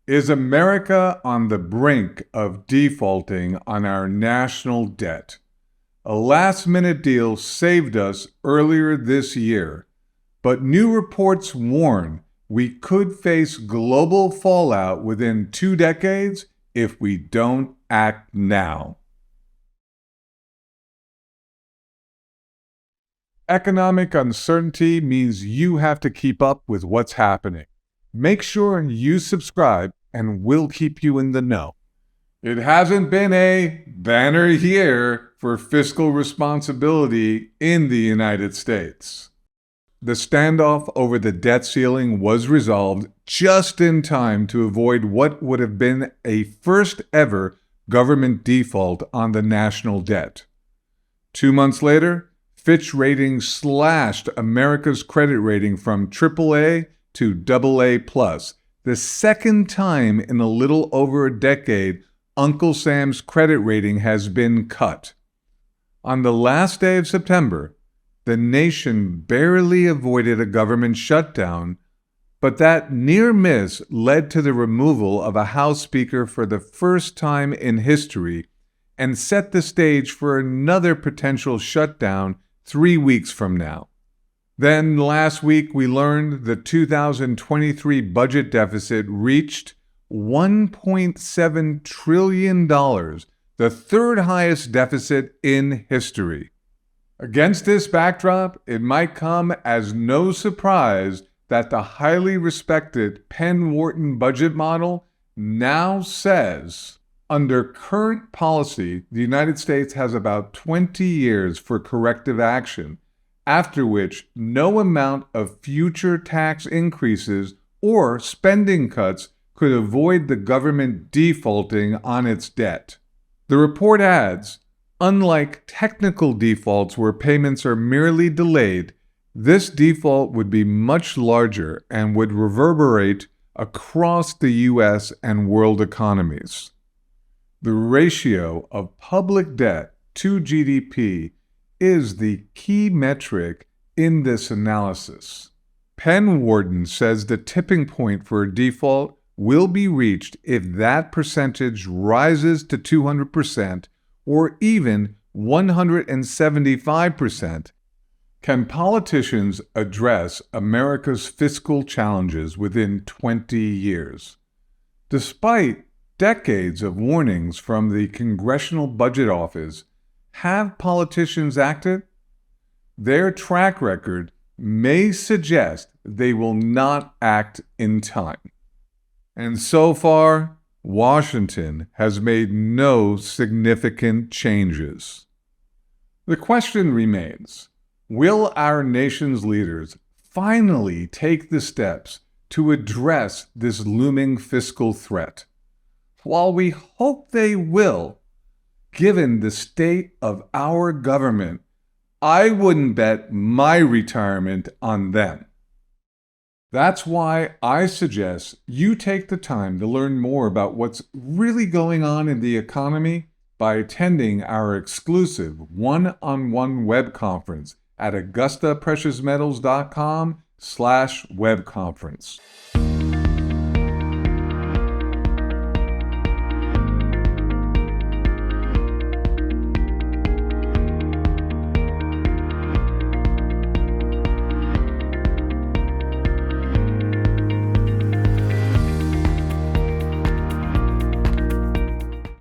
Is America on the brink of defaulting on our national debt? A last-minute deal saved us earlier this year, but new reports warn we could face global fallout within 2 decades if we don't act now. Economic uncertainty means you have to keep up with what's happening. Make sure you subscribe and we'll keep you in the know. It hasn't been a banner year for fiscal responsibility in the United States. The standoff over the debt ceiling was resolved just in time to avoid what would have been a first-ever government default on the national debt. 2 months later, Fitch Ratings slashed America's credit rating from AAA to AA+, the second time in a little over a decade Uncle Sam's credit rating has been cut. On the last day of September, the nation barely avoided a government shutdown, but that near miss led to the removal of a House Speaker for the first time in history and set the stage for another potential shutdown 3 weeks from now. Then last week we learned the 2023 budget deficit reached $1.7 trillion, the third highest deficit in history. Against this backdrop, it might come as no surprise that the highly respected Penn-Wharton budget model now says, under current policy, the United States has about 20 years for corrective action, after which no amount of future tax increases or spending cuts could avoid the government defaulting on its debt. The report adds, unlike technical defaults where payments are merely delayed, this default would be much larger and would reverberate across the U.S. and world economies. The ratio of public debt to GDP is the key metric in this analysis. Penn-Wharton says the tipping point for a default will be reached if that percentage rises to 200% or even 175%. Can politicians address America's fiscal challenges within 20 years? Despite decades of warnings from the Congressional Budget Office, have politicians acted? Their track record may suggest they will not act in time. And so far, Washington has made no significant changes. The question remains, will our nation's leaders finally take the steps to address this looming fiscal threat? While we hope they will, given the state of our government, I wouldn't bet my retirement on them. That's why I suggest you take the time to learn more about what's really going on in the economy by attending our exclusive one-on-one web conference at AugustaPreciousMetals.com/webconference.